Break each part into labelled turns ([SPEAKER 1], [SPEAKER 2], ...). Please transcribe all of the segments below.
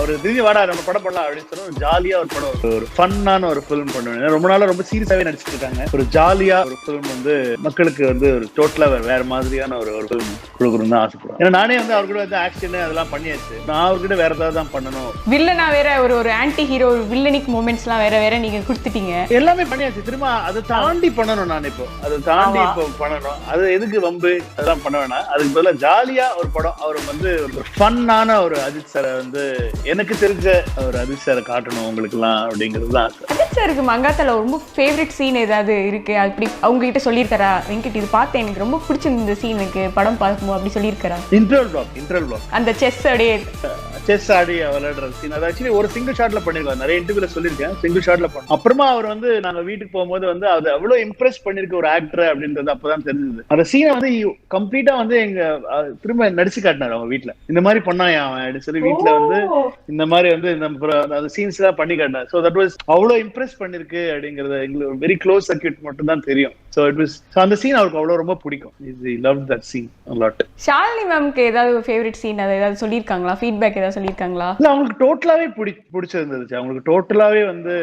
[SPEAKER 1] அவரு திரும்பி வாடா நம்ம படம் பண்ணலாம் அப்படின்னு சொன்னா ஜாலியா ஒரு படம், ஒரு ஃபன்னான ஒரு ஃபிலிம் பண்ணுவேன். ரொம்ப நாளா ரொம்ப சீரியஸாவே நடிச்சிட்டு இருக்காங்க. ஒரு ஜாலியா ஒரு ஃபிலிம் வந்து மக்களுக்கு வந்து ஒரு டோட்டலா வேற மாதிரியான ஒரு ஃபிலிம் கொடுக்கணும்னு தான் ஆசைப்படுவேன். ஏன்னா நானே வந்து அவர் கூட வந்து ஆக்ஷன் அதெல்லாம் பண்ணியாச்சு. நான் அவர்கிட்ட வேற ஏதாவது தான் பண்ணணும்.
[SPEAKER 2] வில்லனா வேற ஒரு ஆன்டி ஹீரோ வில்லனிக் மூமெண்ட்ஸ் எல்லாம் வேற வேற நீங்க கொடுத்துட்டீங்க.
[SPEAKER 1] எல்லாமே பண்ணியாச்சு. திரும்ப அதை தாண்டி பண்ணணும். நான் இப்போ அதை தாண்டி இப்போ பண்ணணும். அது எதுக்கு வம்பு அதெல்லாம் பண்ண வேணாம். அதுக்கு பதிலாக ஜாலியா ஒரு படம், அவர் வந்து ஒரு ஃபன்னான ஒரு அஜித் சாரை வந்து எனக்கு தெரிஞ்ச ஒரு அஜித் சாரை காட்டணும் உங்களுக்கு எல்லாம் அப்படிங்கிறது தான்.
[SPEAKER 2] அஜித் சாருக்கு மங்காத்தால ரொம்ப ஃபேவரட் சீன் ஏதாவது இருக்கு? அப்படி அவங்க கிட்ட சொல்லியிருக்காரா, வெங்கட் இது பார்த்தேன் எனக்கு ரொம்ப பிடிச்சிருந்த சீனுக்கு படம் பார்க்கும்போது அப்படி சொல்லியிருக்காரா?
[SPEAKER 1] இன்டர்வல் பிளாக்
[SPEAKER 2] அந்த செஸ் அப்படியே
[SPEAKER 1] செஸ் ஆடி விளையாடுற சீன் அது ஆக்சுவலி ஒரு சிங்கிள் ஷாட்ல பண்ணிருக்காங்க. நிறைய இன்டர்வியூல சொல்லியிருக்கேன் சிங்கிள் ஷாட்ல பண்ண. அப்புறமா அவர் வந்து நாங்க வீட்டுக்கு போகும்போது வந்து அது அவ்வளவு இம்ப்ரெஸ் பண்ணிருக்க ஒரு ஆக்டர் அப்படின்றது அப்பதான் தெரிஞ்சது. அந்த சீனை வந்து கம்ப்ளீட்டா வந்து எங்க திரும்ப நடிச்சு காட்டினாரு அவங்க வீட்டுல. இந்த மாதிரி பண்ணாயா அவன் அப்படின்னு சொல்லி வீட்டுல வந்து இந்த மாதிரி வந்து அந்த சீன்ஸ் எல்லாம் பண்ணி காட்டினார். ஸோ தட் வாஸ் அவ்வளவு இம்ப்ரெஸ் பண்ணிருக்கு அப்படிங்கறது எங்களுக்கு வெரி க்ளோஸ் சர்க்கியூட் மட்டும் தான் தெரியும். ஸோ இட் வாஸ் அந்த சீன் அவருக்கு அவ்வளவு ரொம்ப பிடிக்கும். he loved that scene a lot.
[SPEAKER 2] Shalini மேம்க்கு ஏதாவது ஃபேவரட் சீன் அதை ஏதாவது சொல்லியிருக்காங்களா? ஃபீட்பேக் ஏதாவது சொல்லியிருக்காங்களா?
[SPEAKER 1] இல்ல அவங்களுக்கு டோட்டலாவே பிடிச்சிருந்துச்சு. அவங்களுக்கு டோட்டலாவே வந்து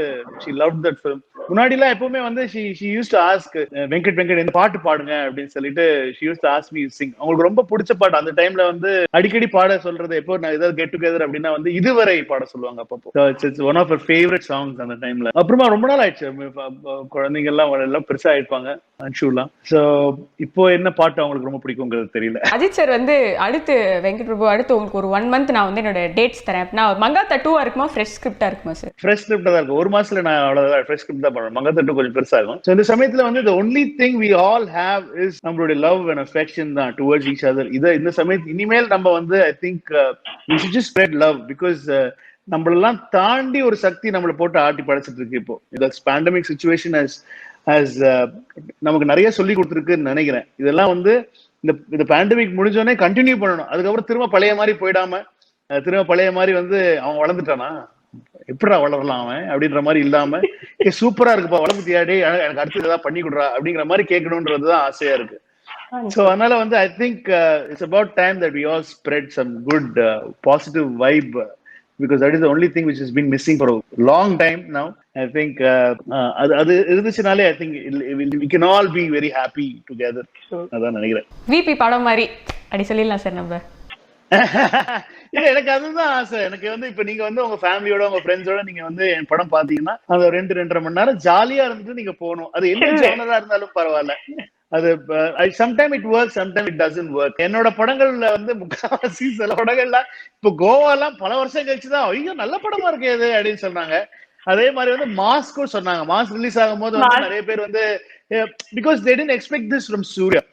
[SPEAKER 1] she loved that film. முன்னாடி எல்லாம் எப்பவுமே வந்து she used to ask Venkat இந்த பாட்டு பாடுங்க அப்படின்னு சொல்லிட்டு she used to ask me to sing. அவங்களுக்கு ரொம்ப பிடிச்ச பாட்டு அந்த டைம்ல வந்து அடிக்கடி பாட சொல்றது எப்போ நான் ஏதாவது கெட் டுகெதர் அப்படின்னா வந்து இதுவரை பாட சொல்லுவாங்க. அப்பப்போ it's one of her favourite songs அந்த டைம்ல. அப்புறமா ரொம்ப நாள் ஆயிடுச்சு. குழந்தைங்க எல்லாம் பெருசா ஆயிடுப்பாங்க அன்ஷூலாம். சோ இப்போ என்ன பாட்டு அவங்களுக்கு ரொம்ப பிடிக்கும்ங்கிறது தெரியல.
[SPEAKER 2] அஜித் சார் வந்து அடுத்து வெங்கட் பிரபு அடுத்து உங்களுக்கு ஒரு 1 month நான் வந்து என்னோட டேட்ஸ் தரேன் அப்படின்னா மங்காத்தா 2 இருக்குமா ஃப்ரெஷ் ஸ்கிரிப்டா இருக்குமா சார்?
[SPEAKER 1] ஃப்ரெஷ் ஸ்கிரிப்டா தான் இருக்கும். ஒரு மாசத்துல நான் அவ்வளவுதான் ஃப்ரெஷ் ஸ்கிரிப்ட் தான் பண்ணுவேன். மங்காத்தா 2 கொஞ்சம் பெருசாகும். ஸோ இந்த சமயத்துல வந்து the only thing we all have is நம்மளுடைய love and affection தான் towards each other. இந்த சமயத்து இனிமேல் நம்ம வந்து I think we should just spread love because நம்மளெல்லாம் தாண்டி ஒரு சக்தி நம்மளை போட்டு ஆட்டி படைச்சிட்டு இருக்கு. இப்போ இந்த பேண்டமிக் சிச்சுவேஷன் நமக்கு நிறைய சொல்லி கொடுத்துருக்குன்னு நினைக்கிறேன். இதெல்லாம் வந்து இந்த பேண்டமிக் முடிஞ்சோடனே கண்டினியூ பண்ணணும். அதுக்கப்புறம் திரும்ப பழைய மாதிரி போயிடாம திரும்ப பழைய மாதிரி வந்து அவன் வளர்ந்துட்டானா எப்படா வளரலாம் அவன் அப்படின்ற மாதிரி இல்லாம சூப்பரா இருக்குப்பா வளர்ந்துட்டியாடே எனக்கு அடுத்து ஏதாவது பண்ணி கொடுறா அப்படிங்கிற மாதிரி கேட்கணுன்றதுதான் ஆசையா இருக்கு. So அதனால வந்து I think it's about time that we all spread some good positive vibe because that is the only thing which has been missing for a long time now. I think அது இருந்துச்சுனாலே I think we can all be very happy together. அதான் நினைக்கிறேன்.
[SPEAKER 2] VP படம் மாதிரி அப்படி சொல்லிடலாம் sir நம்ம.
[SPEAKER 1] இல்ல எனக்கு அதுதான் ஆசை. எனக்கு வந்து இப்ப நீங்க வந்து உங்க ஃபேமிலியோட உங்க ஃப்ரெண்ட்ஸோட நீங்க வந்து என் படம் பாத்தீங்கன்னா அந்த 2-2.5 மணி நேரம் ஜாலியா இருந்துட்டு நீங்க போகணும். அது என்ன ஜானரா இருந்தாலும் பரவாயில்ல. அது sometime it work sometime it doesn't work. என்னோட படங்கள்ல வந்து முக்காவாசி சில படங்கள்ல இப்போ கோவாலாம் பல வருஷம் கழிச்சுதான் ஐயோ நல்ல படமா இருக்கு அது அப்படின்னு சொன்னாங்க. அதே மாதிரி வந்து மாஸ்க்கும் சொன்னாங்க. மாஸ் ரிலீஸ் ஆகும் போது வந்து நிறைய பேர் வந்து because they didn't expect this from Suriya.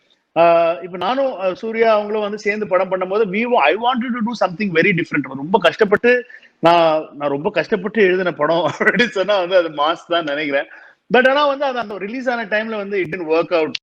[SPEAKER 1] இப்ப நானும் சூர்யா அவங்களும் வந்து சேர்ந்து படம் பண்ணும்போது I wanted to do something very different. ரொம்ப கஷ்டப்பட்டு நான் ரொம்ப கஷ்டப்பட்டு எழுதின படம் அப்படின்னு சொன்னா வந்து அது மாஸ் தான் நினைக்கிறேன். பட் ஆனா வந்து அது அந்த ரிலீஸ் ஆன டைம்ல வந்து it didn't work out.